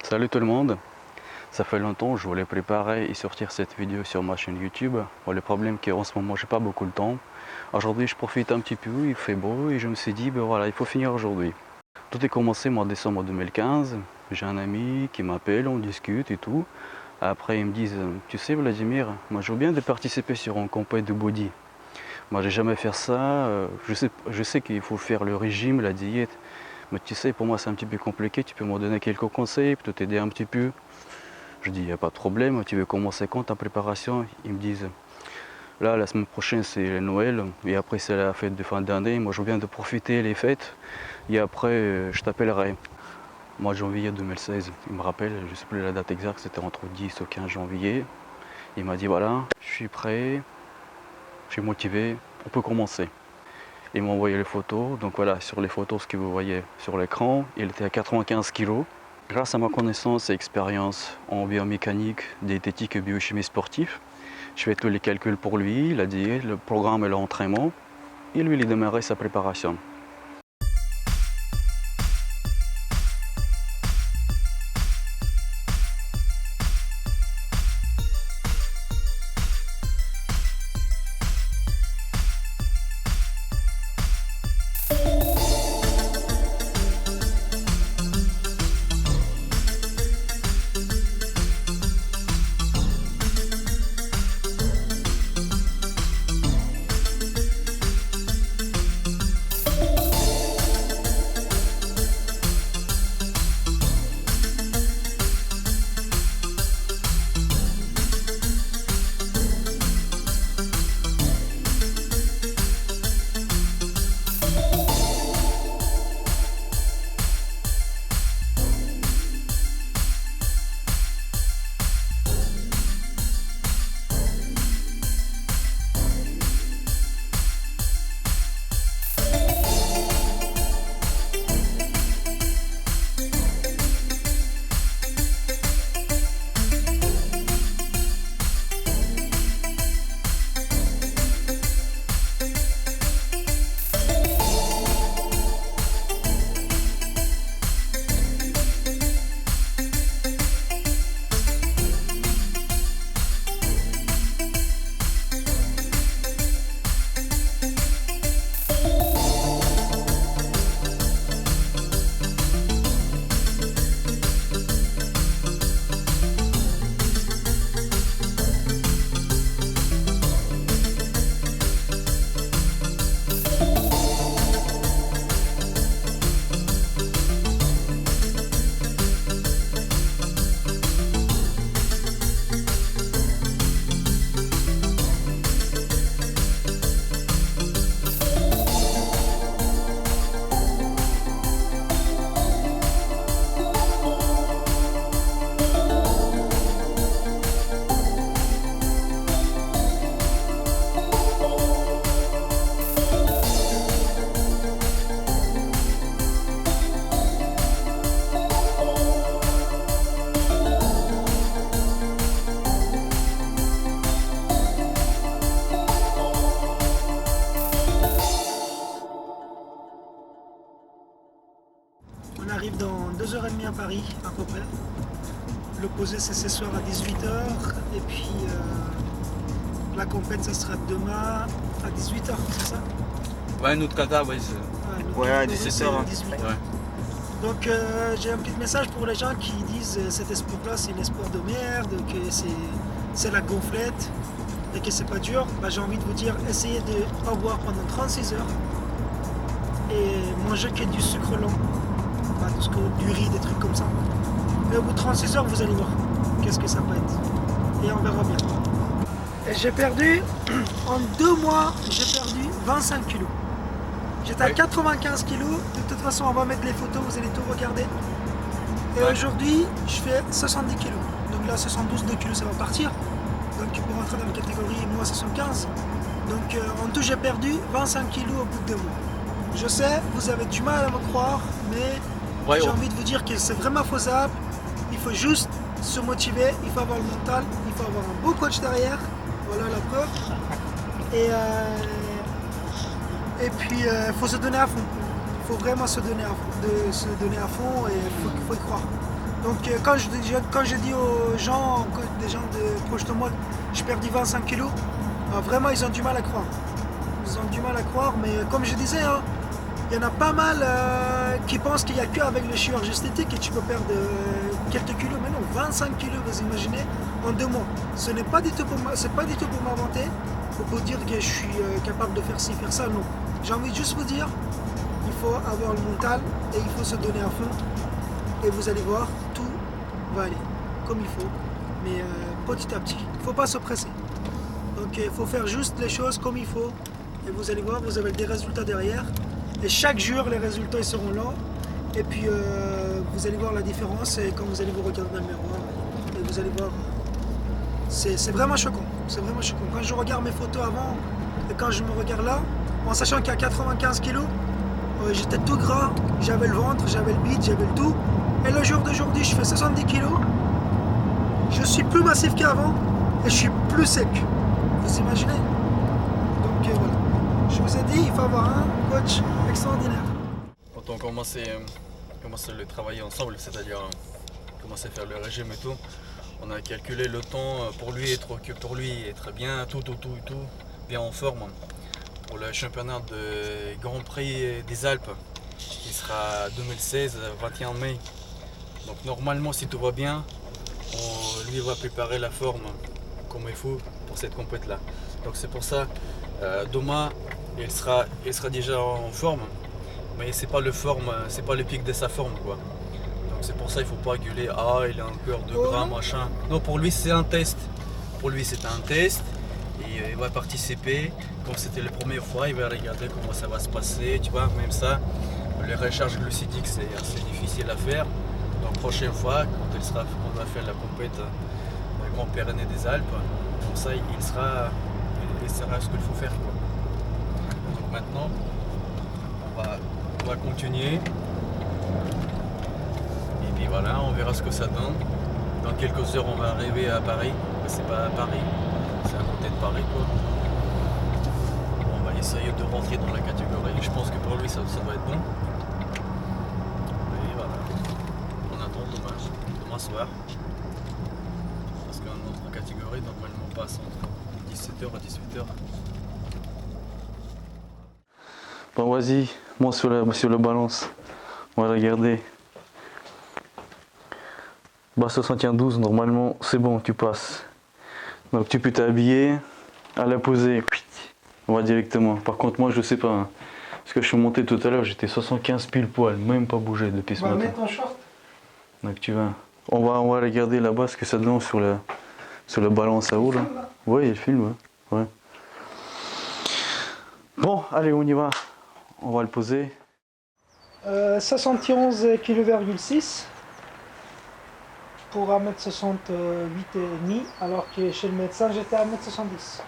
Salut tout le monde, ça fait longtemps que je voulais préparer et sortir cette vidéo sur ma chaîne YouTube. Bon, le problème c'est qu'en ce moment j'ai pas beaucoup de temps. Aujourd'hui je profite un petit peu, il fait beau et je me suis dit ben voilà, il faut finir aujourd'hui. Tout est commencé en décembre 2015, j'ai un ami qui m'appelle, on discute et tout. Après ils me disent, tu sais Vladimir, moi je veux bien de participer sur un compète de body. Moi j'ai jamais fait ça, je sais qu'il faut faire le régime, la diète. Mais tu sais, pour moi c'est un petit peu compliqué, tu peux me donner quelques conseils, peut-être t'aider un petit peu. Je dis, il n'y a pas de problème, tu veux commencer quand ta préparation? Ils me disent, là la semaine prochaine c'est Noël, et après c'est la fête de fin d'année, moi je viens de profiter les fêtes, et après je t'appellerai. Mois de janvier 2016, il me rappelle, je ne sais plus la date exacte, c'était entre 10 et 15 janvier. Il m'a dit, voilà, je suis prêt, je suis motivé, on peut commencer. Il m'a envoyé les photos, donc voilà, sur les photos, ce que vous voyez sur l'écran, il était à 95 kg. Grâce à ma connaissance et expérience en biomécanique, diététique et biochimie sportive, je fais tous les calculs pour lui, la diète, le programme et l'entraînement, et lui il a démarré sa préparation. On arrive dans 2h30 à Paris, à peu près. L'opposé, c'est ce soir à 18h. Et puis, la compète, ça sera demain à 18h, c'est ça? Ouais, notre kata, ouais. Ouais, À 17h. à Hein. 18h. Ouais. Donc, j'ai un petit message pour les gens qui disent cet sport-là, c'est un sport de merde, que c'est la gonflette et que c'est pas dur. Bah, j'ai envie de vous dire, essayez de pas boire pendant 36 heures et manger que du sucre lent. Du riz, des trucs comme ça. Et au bout de 36 heures, vous allez voir qu'est-ce que ça peut être. Et on verra bien. Et j'ai perdu, en 2 mois, j'ai perdu 25 kilos. J'étais à 95 kilos. De toute façon, on va mettre les photos, vous allez tout regarder. Et aujourd'hui, je fais 70 kilos. Donc là, 72 kilos, ça va partir. Donc pour rentrer dans la catégorie, moi, 75. Donc en tout, j'ai perdu 25 kilos au bout de 2 mois. Je sais, vous avez du mal à me croire, mais j'ai envie de vous dire que c'est vraiment faisable. Il faut juste se motiver, il faut avoir le mental, il faut avoir un beau coach derrière. Voilà la preuve. Et puis il faut se donner à fond. Il faut vraiment se donner à fond et il faut y croire. Donc quand je dis aux gens, des gens proches de moi, je perds du 25 kilos, vraiment ils ont du mal à croire. Ils ont du mal à croire, mais comme je disais, hein, il y en a pas mal qui pensent qu'il n'y a qu'avec le chirurgie esthétique que tu peux perdre quelques kilos. Mais non, 25 kilos, vous imaginez, en 2 mois. Ce n'est pas du tout pour m'inventer, ou pour dire que je suis capable de faire ci, faire ça, non. J'ai envie de juste vous dire, il faut avoir le mental et il faut se donner à fond. Et vous allez voir, tout va aller comme il faut, mais petit à petit. Il ne faut pas se presser. Donc il faut faire juste les choses comme il faut. Et vous allez voir, vous avez des résultats derrière. Et chaque jour, les résultats ils seront là. Et puis vous allez voir la différence et quand vous allez vous regarder dans le miroir. Et vous allez voir, c'est vraiment choquant. C'est vraiment choquant. Quand je regarde mes photos avant et quand je me regarde là, en sachant qu'à 95 kg, j'étais tout gras, j'avais le ventre, j'avais le bide, j'avais le tout. Et le jour d'aujourd'hui, je fais 70 kg. Je suis plus massif qu'avant et je suis plus sec. Vous imaginez? Donc voilà. Je vous ai dit, il faut avoir un coach extraordinaire. Quand on commence à le travailler ensemble, c'est-à-dire commencer à faire le régime et tout, on a calculé le temps pour lui être bien, tout, bien en forme. Pour le championnat de Grand Prix des Alpes, qui sera 2016, 21 mai. Donc normalement, si tout va bien, on lui va préparer la forme comme il faut pour cette compétition-là. Donc c'est pour ça, demain, il sera déjà en forme, mais c'est pas le pic de sa forme, quoi. Donc c'est pour ça il faut pas gueuler, ah il a encore 2 grammes, machin. Non, pour lui c'est un test. Pour lui c'est un test. Et il va participer, comme c'était la première fois, il va regarder comment ça va se passer, tu vois, même ça, les recharges glucidiques c'est assez difficile à faire. Donc prochaine fois, quand on va faire la compétition Grand Pyrénées des Alpes, comme ça il saura ce qu'il faut faire, quoi. Donc maintenant, on va continuer, et puis voilà, on verra ce que ça donne. Dans quelques heures on va arriver à Paris, mais c'est pas à Paris. C'est à côté de Paris, quoi. On va essayer de rentrer dans la catégorie. Je pense que pour lui ça va être bon. Et voilà. On attend demain soir. Parce que notre catégorie normalement passe entre 17h et 18h. Bon vas-y, moi sur la balance. On va regarder. Bah 71 normalement c'est bon, tu passes. Donc tu peux t'habiller, à la poser, on va directement. Par contre moi je sais pas, hein, parce que je suis monté tout à l'heure, j'étais 75 pile poil, même pas bougé depuis ce matin. On va mettre en short. Donc tu vas, on va regarder là-bas ce que ça donne sur la balance à eau là. Oui, il filme, ouais. Bon, allez on y va, on va le poser. 71,6 kg pour 1m68 et demi, alors que chez le médecin j'étais à 1m70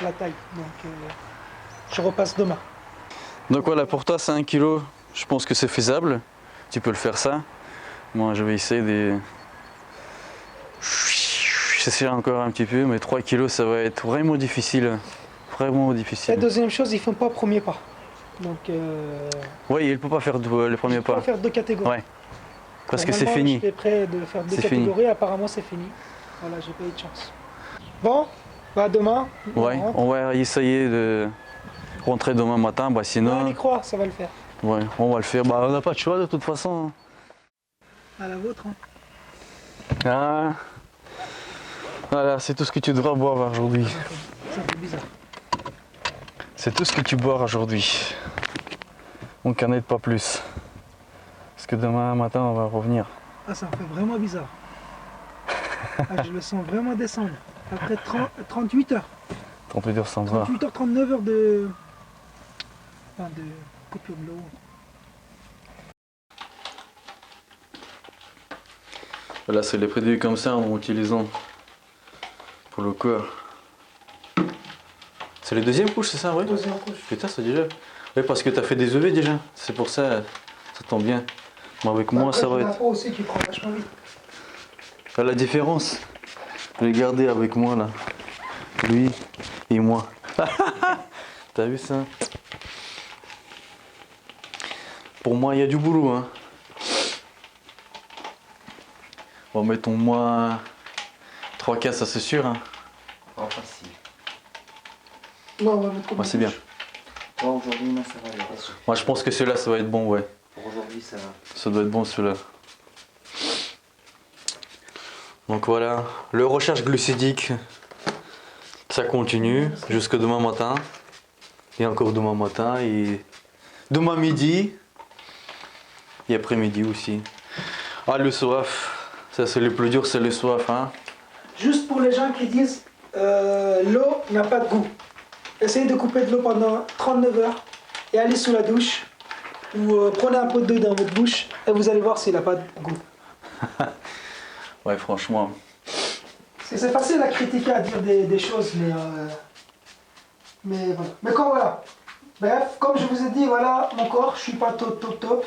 la taille, donc je repasse demain. Donc voilà, pour toi c'est 1 kg, je pense que c'est faisable, tu peux le faire ça. Moi je vais essayer de... J'essaie encore un petit peu, mais 3 kg ça va être vraiment difficile. Vraiment difficile. La deuxième chose, ils ne font pas premier pas. Donc, oui, il ne peut pas faire le premier pas. Il peut pas faire 2 catégories. Ouais. Parce que c'est fini. J'étais prêt de faire 2 catégories, apparemment c'est fini. Voilà, j'ai pas eu de chance. Bon, bah demain. Ouais, on va essayer de rentrer demain matin, bah sinon... On y croit, ça va le faire. Ouais, on va le faire. Bah on n'a pas de choix de toute façon. À la vôtre. Hein. Ah. Voilà, c'est tout ce que tu devras boire aujourd'hui. Ça fait bizarre. C'est tout ce que tu bois aujourd'hui. On canette pas plus. Parce que demain matin on va revenir. Ah, ça me fait vraiment bizarre. Ah, je le sens vraiment descendre. Après 38 heures. 38 heures sans boire. 38 heures, 39 heures de coupure de l'eau. Là c'est les produits comme ça en utilisant pour le corps. C'est le deuxième couche, c'est ça, oui? Deuxième couche. Putain, c'est déjà. Oui, parce que tu as fait des EV déjà. C'est pour ça, ça tombe bien. Mais avec moi, ça va être. Aussi qui prend vachement vite. La différence, regardez avec moi là. Lui et moi. T'as vu ça? Pour moi, il y a du boulot. Hein. Bon, mettons moins 3K, ça c'est sûr. Hein. Pas facile. Non, on va mettre Ouais, c'est bien. Toi aujourd'hui, non, ça va, le reste. Moi, je pense que celui-là, ça va être bon, ouais. Pour aujourd'hui, ça va. Ça doit être bon, celui-là. Donc voilà, le recherche glucidique, ça continue jusqu'à demain matin. Et encore demain matin, et demain midi. Et après-midi aussi. Ah, le soif, ça c'est le plus dur, c'est le soif. Hein. Juste pour les gens qui disent l'eau n'a pas de goût. Essayez de couper de l'eau pendant 39 heures et allez sous la douche. Ou prenez un pot d'eau dans votre bouche et vous allez voir s'il n'a pas de goût. Ouais, franchement. Et c'est facile à critiquer, à dire des choses, mais voilà. Mais quand voilà. Bref, comme je vous ai dit, voilà, mon corps, je suis pas top.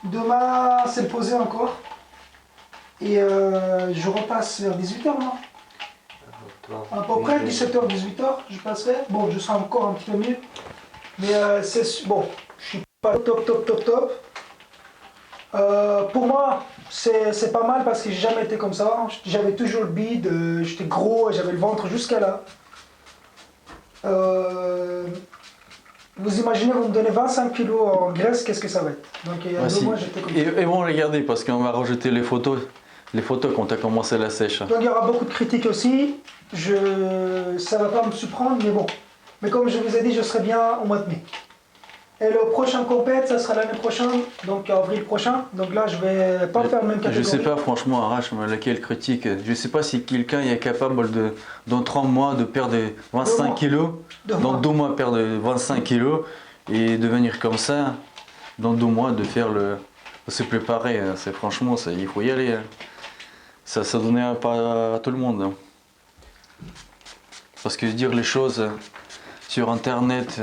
Demain, c'est le posé encore. Et je repasse vers 18h, non? À peu près 17h, 18h, je passerai. Bon, je serai encore un petit peu mieux. Mais bon, je suis pas top. Pour moi, c'est pas mal parce que j'ai jamais été comme ça. J'avais toujours le bide, j'étais gros, j'avais le ventre jusqu'à là. Vous imaginez, vous me donnez 25 kilos en graisse, qu'est-ce que ça va être? Donc il y a 2 mois, j'étais comme ça. Et bon, regardez, parce qu'on va rajouter les photos quand tu as commencé la sèche. Donc il y aura beaucoup de critiques aussi. Ça va pas me surprendre, mais bon. Mais comme je vous ai dit, je serai bien au mois de mai. Et le prochain compète, ça sera l'année prochaine, donc avril prochain. Donc là, je vais pas faire le même catégorie. Je sais pas, franchement, Arrache, laquelle critique. Je sais pas si quelqu'un est capable dans 3 mois de perdre 25 kilos. Dans 2 mois, perdre 25 kilos. Et devenir comme ça, dans 2 mois, de se préparer. C'est franchement, il faut y aller. Ça donnait pas à tout le monde. Parce que dire les choses sur Internet,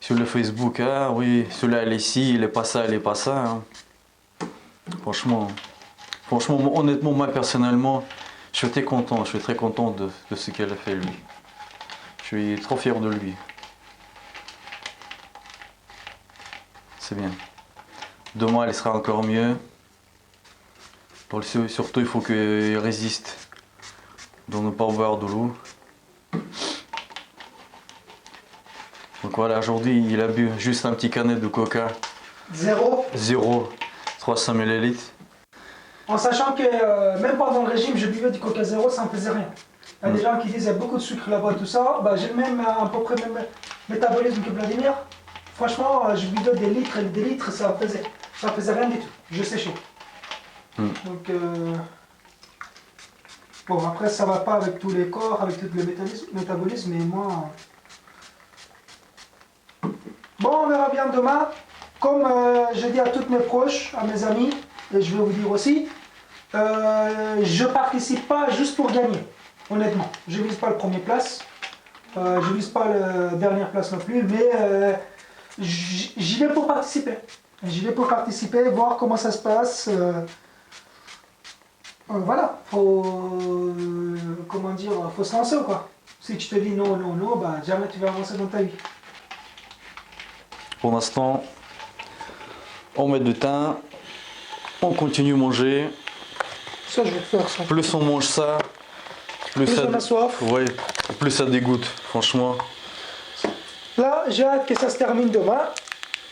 sur le Facebook, ah oui, celui-là elle est ici, il est pas ça, hein. Franchement, honnêtement, moi personnellement, je suis très content de ce qu'elle a fait lui. Je suis trop fier de lui. C'est bien. Demain, elle sera encore mieux. Surtout, il faut qu'il résiste. Donc, ne pas boire de l'eau. Donc voilà, aujourd'hui, il a bu juste un petit canette de coca. 0, 300 ml. En sachant que même pendant le régime, je buvais du coca 0, ça ne me faisait rien. Il y a des gens qui disent qu'il y a beaucoup de sucre là-bas et tout ça. Bah, j'ai le même, à peu près le même métabolisme que Vladimir. Franchement, je buvais des litres et des litres, ça faisait rien du tout. Je séchais. Donc, bon, après, ça va pas avec tous les corps, avec tout le métabolisme, mais moi... Bon, on verra bien demain. Comme je dis à toutes mes proches, à mes amis, et je vais vous dire aussi, je participe pas juste pour gagner, honnêtement. Je vise pas le premier place, je vise pas la dernière place non plus, mais j'y vais pour participer. J'y vais pour participer, voir comment ça se passe. Voilà, comment dire, faut se lancer quoi. Si tu te dis non, bah jamais tu vas avancer dans ta vie. Pour l'instant, on met du thym, on continue à manger. Ça, je vais faire ça. Plus on mange ça, plus on a soif. Ouais, plus ça dégoûte, franchement. Là, j'ai hâte que ça se termine demain.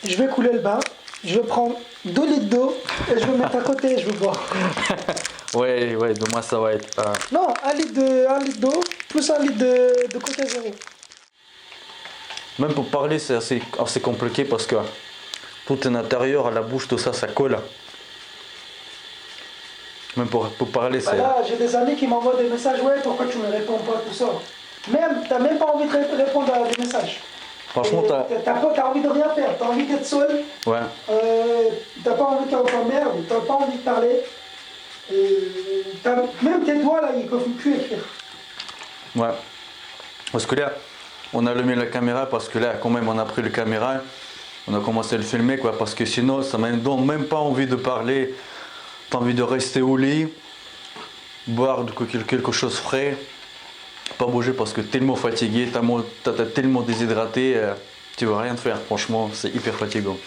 Je vais couler le bain. Je vais prendre 2 litres d'eau et je vais mettre à côté et je vais boire. Ouais, demain ça va être... Non, 1 litre d'eau plus 1 litre de coca 0. Même pour parler, c'est assez compliqué parce que tout est intérieur, à la bouche, tout ça, ça colle. Même pour parler, c'est... Là, j'ai des amis qui m'envoient des messages. Ouais, pourquoi tu ne me réponds pas, tout ça. Même, t'as même pas envie de répondre à des messages. Franchement, t'as envie de rien faire, t'as envie d'être seul. Ouais. T'as pas envie de faire ta merde, t'as pas envie de parler. Même tes doigts là, ils peuvent plus écrire. Ouais. Parce que là, on a allumé la caméra parce que là, quand même, on a pris la caméra, on a commencé à le filmer, quoi, parce que sinon, ça m'a donne même pas envie de parler. T'as envie de rester au lit, boire quelque chose frais, pas bouger parce que tellement fatigué, t'as tellement déshydraté, tu vas rien faire. Franchement, c'est hyper fatigant.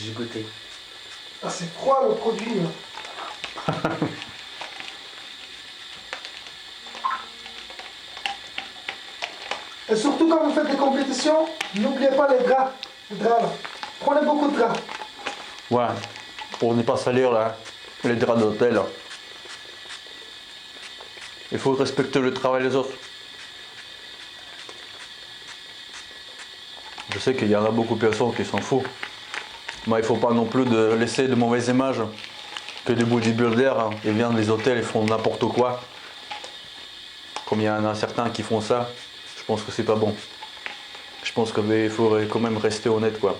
J'ai goûté. Ah, c'est froid le produit. Là. Et surtout quand vous faites des compétitions, n'oubliez pas les draps. Les draps là. Prenez beaucoup de draps. Ouais, pour ne pas salir là, les draps d'hôtel. Il faut respecter le travail des autres. Je sais qu'il y en a beaucoup de personnes qui s'en foutent. Mais il ne faut pas non plus de laisser de mauvaises images. Que des bodybuilders, ils viennent des hôtels et font n'importe quoi. Comme il y en a certains qui font ça, je pense que c'est pas bon. Je pense qu'il faudrait quand même rester honnête, quoi.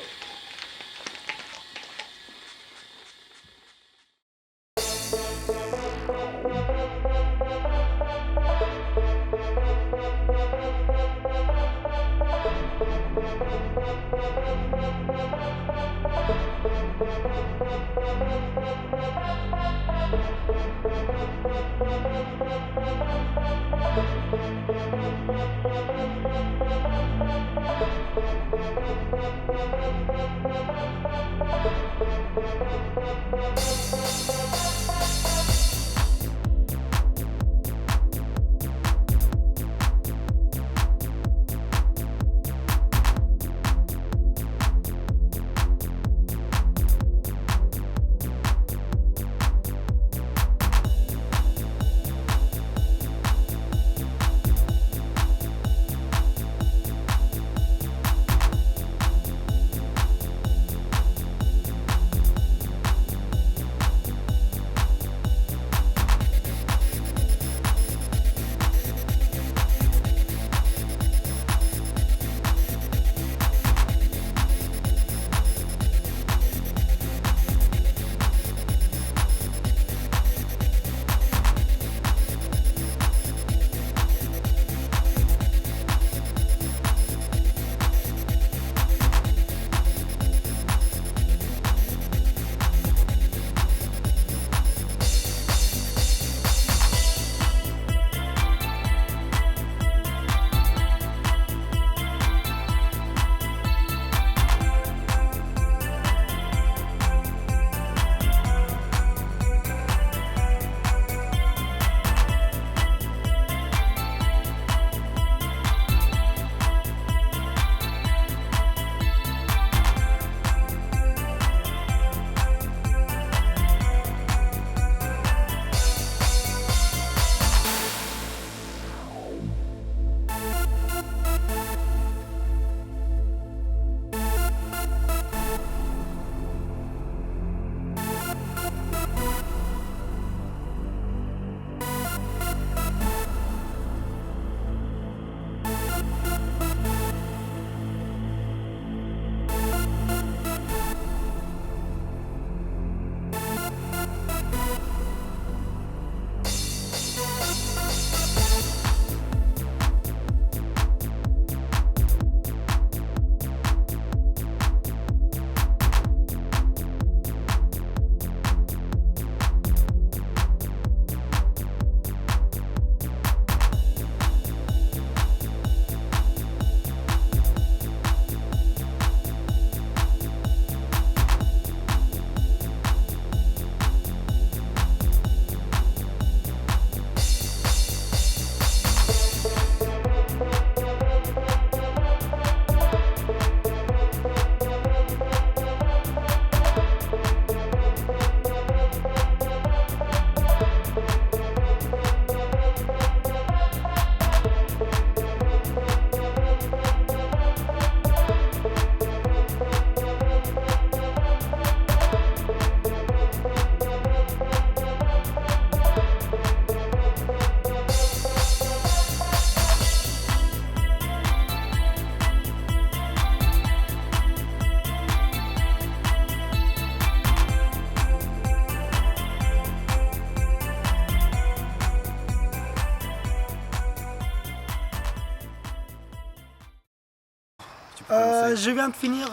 Je viens de finir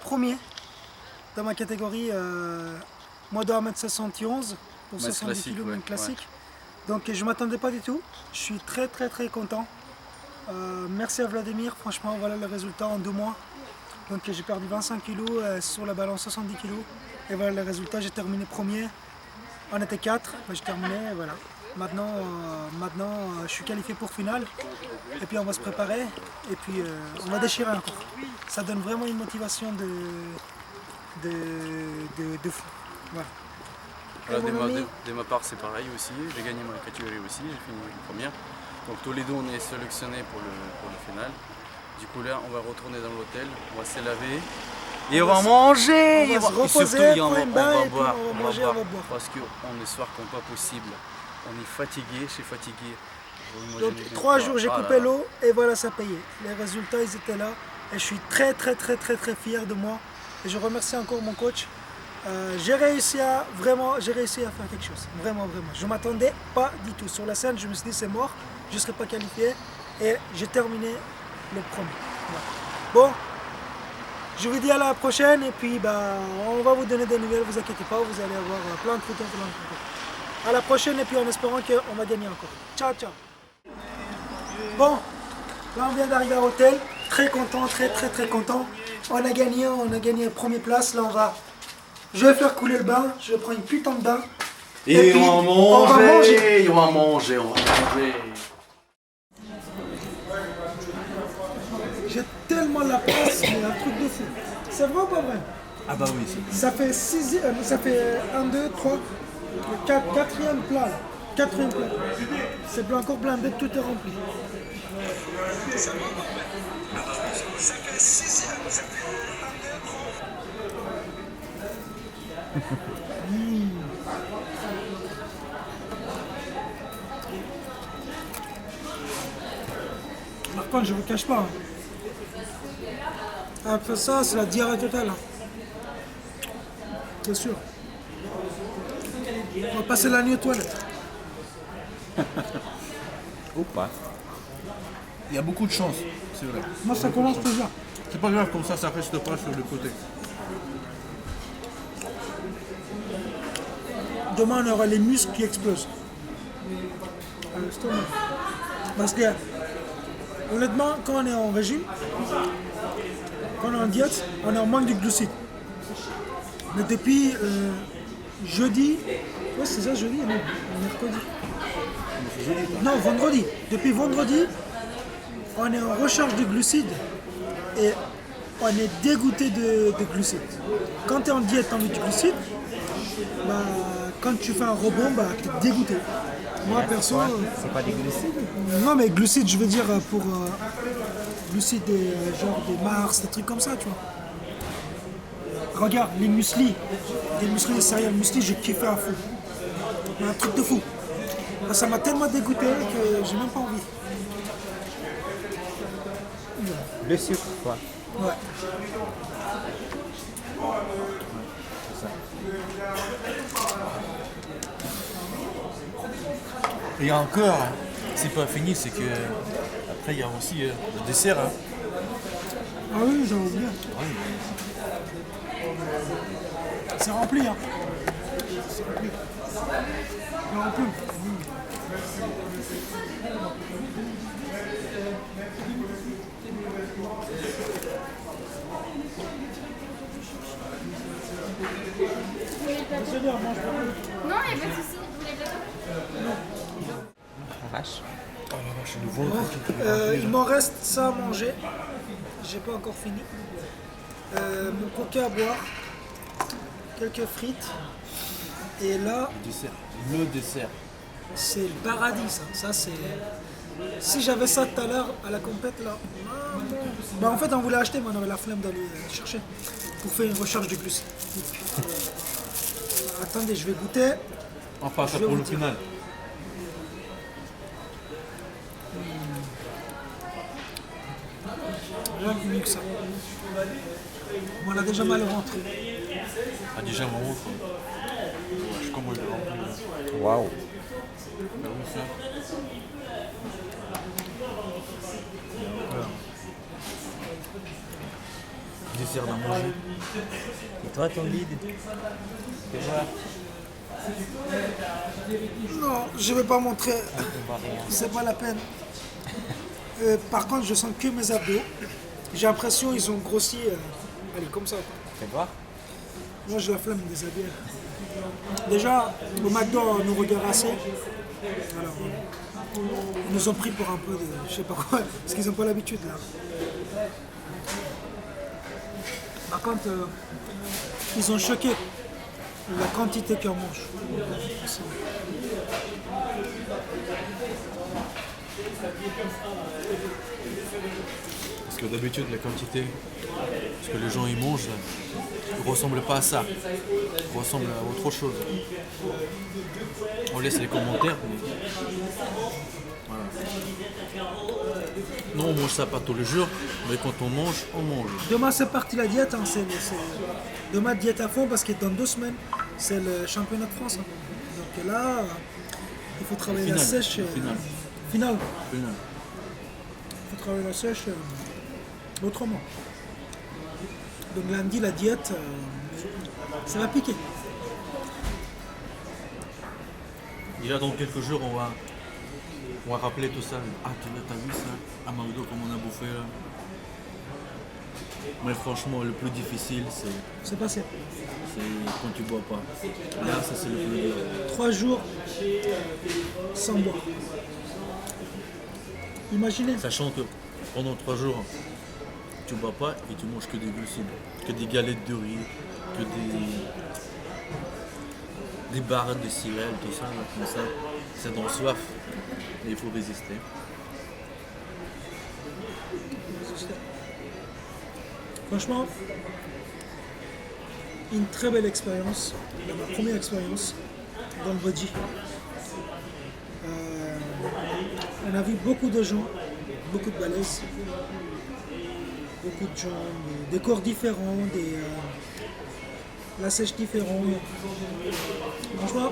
premier dans ma catégorie moi dans 1m71 pour 70 kg ouais, classique. Ouais. Donc je ne m'attendais pas du tout. Je suis très content. Merci à Vladimir, franchement voilà le résultat en 2 mois. Donc j'ai perdu 25 kg sur la balance 70 kg. Et voilà le résultat, j'ai terminé premier. On était 4, j'ai terminé, et voilà. Maintenant, je suis qualifié pour finale. Et puis on va se préparer. Et puis on va déchirer encore. Ça donne vraiment une motivation de fou. Voilà. Voilà, Et mon ami, de ma part, c'est pareil aussi. J'ai gagné ma catégorie aussi, j'ai fini première. Donc tous les deux, on est sélectionnés pour le final. Du coup là, on va retourner dans l'hôtel, on va se laver. Et on va manger! on va se Et reposer, surtout, prendre un bain, et puis boire. on va manger, on va boire. Parce qu'on est soir comme pas possible. On est fatigué, je suis fatigué. Donc 3 jours j'ai coupé l'eau et voilà, ça payait. Les résultats ils étaient là et je suis très fier de moi. Et je remercie encore mon coach. J'ai réussi à faire quelque chose. Vraiment. Je ne m'attendais pas du tout. Sur la scène, je me suis dit c'est mort, je ne serai pas qualifié. Et j'ai terminé le premier. Voilà. Bon, je vous dis à la prochaine et puis on va vous donner des nouvelles, vous inquiétez pas, vous allez avoir plein de photos. À la prochaine et puis en espérant qu'on va gagner encore. Ciao. Bon, là on vient d'arriver à l'hôtel, très content, très content. On a gagné première place, là je vais faire couler le bain, je vais prendre une putain de bain. Et puis, on va manger. J'ai tellement la place, mais un truc de fou. C'est vrai ou pas vrai? Ah bah oui, Ça fait 1, 2, 3, 4e plat. Là. 4e plat. C'est encore blindé, tout est rempli. Ça fait 6e. Par contre, je ne vous cache pas. Après ça, c'est la diarrhée totale. C'est sûr. On va passer la nuit aux toilettes. Ou pas. Il y a beaucoup de chance, c'est vrai. Moi, ça commence déjà. C'est pas grave, comme ça reste pas sur le côté. Demain, on aura les muscles qui explosent. À l'estomac. Parce que, honnêtement, quand on est en régime, quand on est en diète, on est en manque de glucides. Mais depuis jeudi, ouais c'est ça jeudi, non, mercredi. Non, vendredi. Depuis vendredi, on est en recherche de glucides et on est dégoûté de glucides. Quand tu es en diète, tu as envie de glucides, quand tu fais un rebond, tu es dégoûté. Moi perso. C'est pas des glucides? Non mais glucides, je veux dire pour glucides genre des Mars, des trucs comme ça, tu vois. Regarde, les muesli, les céréales muesli, j'ai kiffé à fond. Un truc de fou. Ça m'a tellement dégoûté que j'ai même pas envie. Le sucre, quoi. Ouais. Et encore, c'est pas fini, c'est que après il y a aussi le dessert. Hein. Ah oui, j'en oublié. C'est rempli, hein. C'est rempli. C'est rempli. Désolé, on mange pas. Non, il n'y a pas de souci. Vous voulez de la Arrache. Oh la vache, le ventre. Il m'en reste ça à manger. J'ai pas encore fini. Mon coca à boire. Quelques frites. Et là, Le dessert. c'est le paradis ça. Ça c'est. Si j'avais ça tout à l'heure à la compète là. En fait on voulait acheter mais on avait la flemme d'aller chercher. Pour faire une recherche de glucides. Attendez, je vais goûter. Enfin, ça Je vais pour vous le dire. final. Rien de mieux que ça. On a déjà mal au ventre. Ah, déjà, mon ventre. Je commence le remplir. Waouh. Bah oui, ça. Dessert d'à manger. Et toi, ton guide? Fais voir. Non, je vais pas montrer. On va rien. C'est pas la peine. Par contre, je sens que mes abdos. J'ai l'impression qu'ils ont grossi, allez, comme ça. Fais voir. Moi, j'ai la flemme de les habiller. Déjà, le McDo nous regarde assez. Alors, ils nous ont pris pour un peu de, je sais pas quoi, parce qu'ils n'ont pas l'habitude là. Par contre, ils ont choqué la quantité qu'on mange. Parce que d'habitude, la quantité, ce que les gens ils mangent, ne ressemble pas à ça. Il ressemble à autre chose. On laisse les commentaires, mais voilà. Non, on mange ça pas tous les jours, mais quand on mange, on mange. Demain, c'est parti la diète. Hein, demain, diète à fond parce que dans 2 semaines, c'est le championnat de France. Hein. Donc là, il faut travailler la sèche. Finale. Il faut travailler la sèche autrement. Donc lundi, la diète, ça va piquer. Déjà dans quelques jours, on va rappeler tout ça. Ah, t'as vu ça à McDo, comme on a bouffé là. Mais franchement, le plus difficile, C'est passé. c'est quand tu bois pas. Là, ça c'est le plus dur. 3 jours sans boire. Imaginez. Sachant que pendant 3 jours, tu bois pas et tu manges que des glucides, que des galettes de riz, que des barres de céréales, tout ça, là, comme ça donne soif. Et il faut résister. Franchement, une très belle expérience, ma première expérience dans le body. On a vu beaucoup de gens, beaucoup de balaises, beaucoup de gens, des corps différents, la sèche différente. Franchement,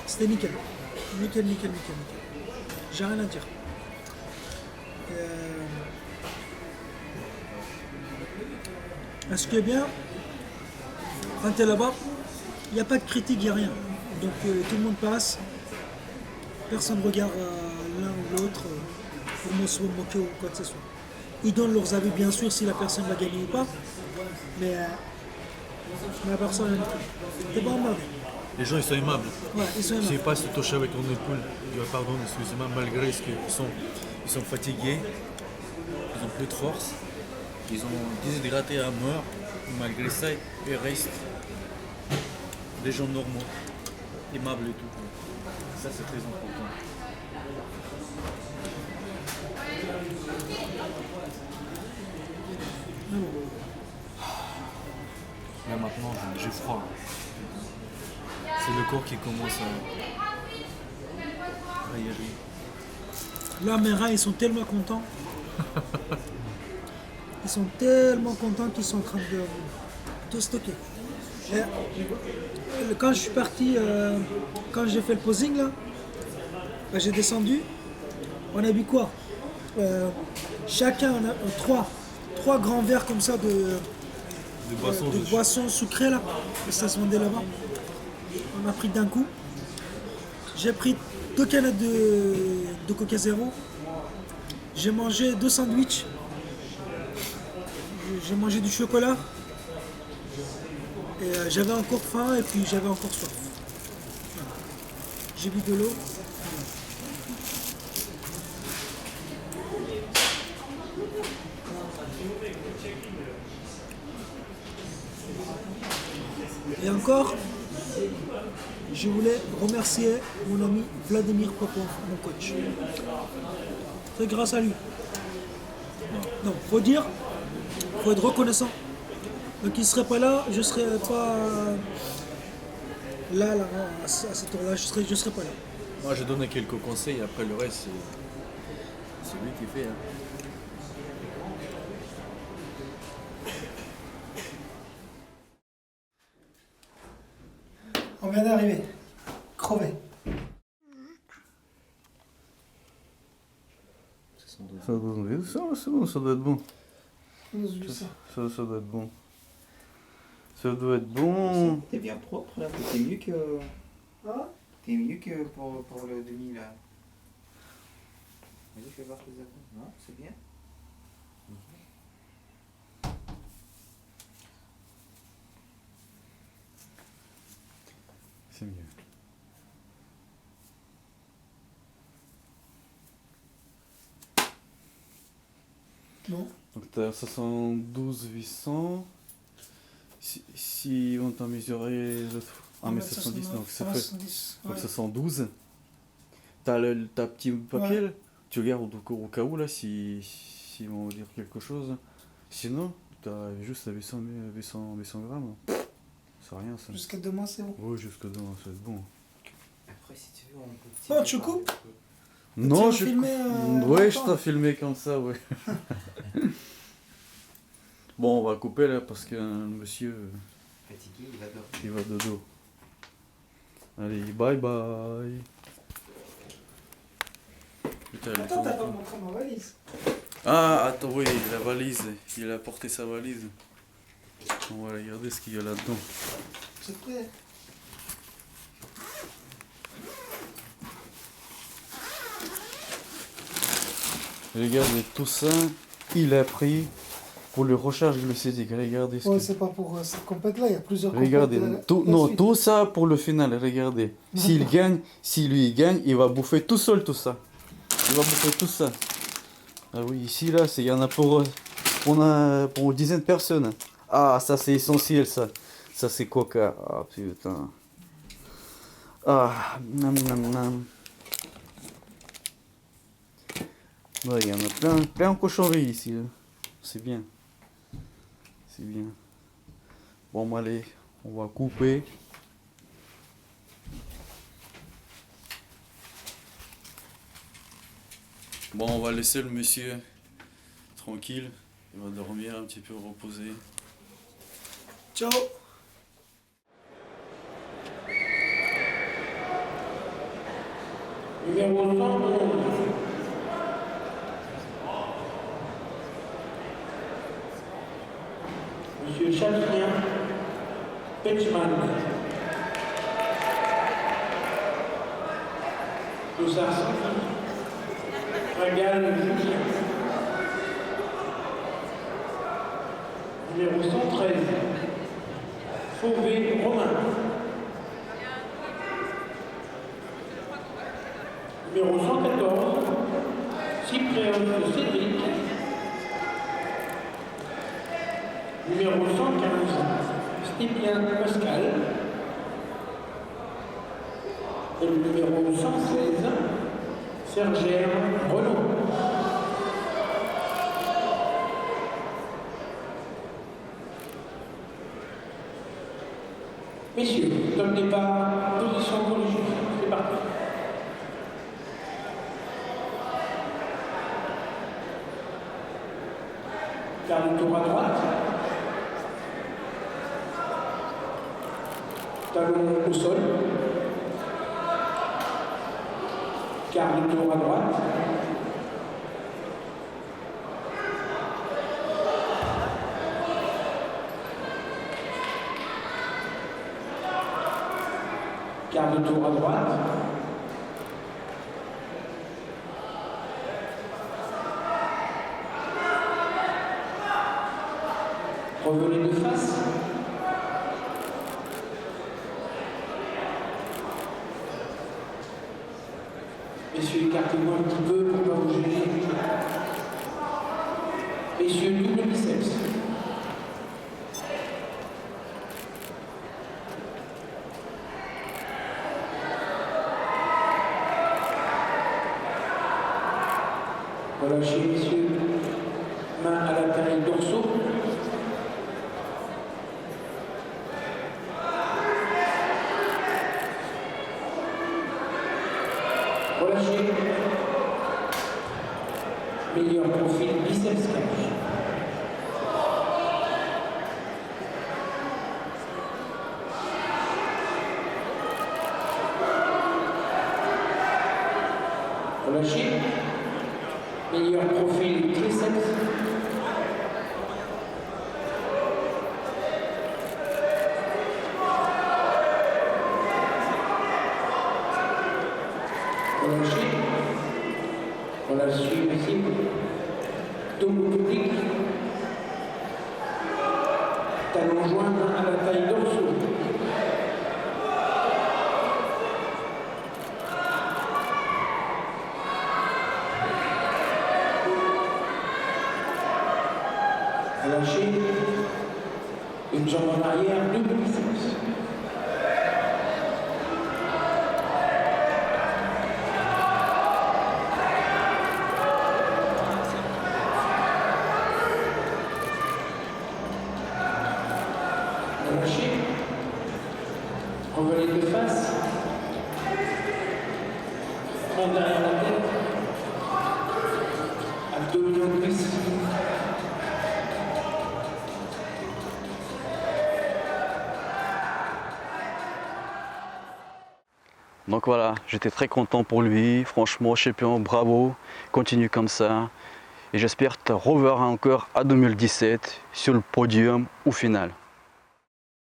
c'était nickel. Nickel. J'ai rien à dire. Ce qui est bien, quand tu es là-bas, il n'y a pas de critique, il n'y a rien. Donc tout le monde passe, personne ne regarde l'un ou l'autre pour se moquer ou quoi que ce soit. Ils donnent leurs avis bien sûr si la personne va gagner ou pas, mais la personne n'est pas emmerdée. Les gens ils sont aimables. Ouais, ils sont Je aimables. sais pas se toucher avec ton épaule, pardon, excusez-moi, malgré ce qu'ils sont fatigués, ils ont plus de force, ils ont déshydraté à mort, malgré ça, ils restent des gens normaux, aimables et tout. Ça c'est très important. Là maintenant j'ai froid. C'est le corps qui commence à y aller. Là, mes reins, ils sont tellement contents. Ils sont tellement contents qu'ils sont en train de stocker. Et, quand je suis parti, quand j'ai fait le posing, là, bah, j'ai descendu. On a bu quoi Chacun, on a trois grands verres comme ça de boissons sucrées, là. Et ça se vendait là-bas. On a pris d'un coup. J'ai pris 2 canettes de Coca Zéro. J'ai mangé 2 sandwichs. J'ai mangé du chocolat. Et j'avais encore faim et puis j'avais encore soif. Voilà. J'ai bu de l'eau. Et encore, je voulais remercier mon ami Vladimir Popov, mon coach. C'est grâce à lui. Non, faut dire, faut être reconnaissant. Donc il ne serait pas là, je ne serais pas là à cette heure-là, je serais pas là. Moi j'ai donné quelques conseils, après le reste c'est lui qui fait. Hein. On vient d'arriver, crevé. Ça doit être bon. Ça doit être bon. Ça doit être bon. T'es bien propre là, t'es mieux que. Hein? T'es mieux que pour le demi là. Vas-y, fais voir tes abdos. Non, c'est bien. c'est mieux. Bon. Donc t'as 72 800. Si on t'a mesuré l'autre fois. 1m70, donc ça fait 1m70, donc ouais. 72. T'as petit papier là. Tu regardes au cas où là si ils vont dire quelque chose. Sinon, t'as juste à 800 grammes. C'est rien ça. Jusqu'à demain, c'est bon. Oui, jusqu'à demain, ça va être bon. Après, si tu veux, on peut. Bon, tu coupes? Non, Tu je. m'as filmé, Ouais, je longtemps. t'ai filmé comme ça, ouais. Bon, on va couper là parce que monsieur Fatigué, il va dormir. il va dodo. Allez, bye bye. Putain, les Attends, t'as enfants. pas montré ma valise. Ah, attends, oui, la valise. Il a porté sa valise. On va regarder ce qu'il y a là-dedans. C'est prêt. Regardez, tout ça, il a pris pour le recharge glycémique. Regardez ce Ouais, que... c'est pas pour cette compète-là, il y a plusieurs Regardez, compètes, tout, la non, suite. tout ça pour le final, regardez. S'il gagne, si lui il gagne, il va bouffer tout seul tout ça. Il va bouffer tout ça. Ah oui, ici là, il y en a pour une dizaine de personnes. Ah, ça c'est essentiel ça. Ça c'est coca. Ah putain. Ah, nam nam nam. Ouais, il y en a plein de cochonneries ici. Là. C'est bien. C'est bien. Bon, allez, on va couper. Bon, on va laisser le monsieur tranquille. Il va dormir un petit peu, reposer. Ciao. Numéro 111. Monsieur Chafrien Petchman. Dossard 100. Régal Julien. Numéro 113. Fauvé Romain. Numéro 114. Cyprien Cédric. Numéro 115. Stépien Pascal. Et le numéro 116. Sergère Renaud. Messieurs, top départ, position corrigée. C'est parti. Quart de tour à droite. Talon au sol. Quart de tour à droite. Quart de tour à droite. Revenez de face. Messieurs, écartez-vous un petit peu pour ne pas vous gêner. Messieurs, double biceps. Relâchez, messieurs. Main à la taille dorsaux. Relâchez. Meilleur profil biceps cache. Relâchez. Meilleur profil triceps. Relâchez. Relâchez ici. Dos public. Talon joint à la taille dorsaux. jambe en arrière, debout biceps. Relâchez. Envolée de face. Monte derrière la tête. Abdominaux précis. Donc voilà, j'étais très content pour lui, franchement champion, bravo, continue comme ça. Et j'espère te revoir encore à 2017 sur le podium ou finale.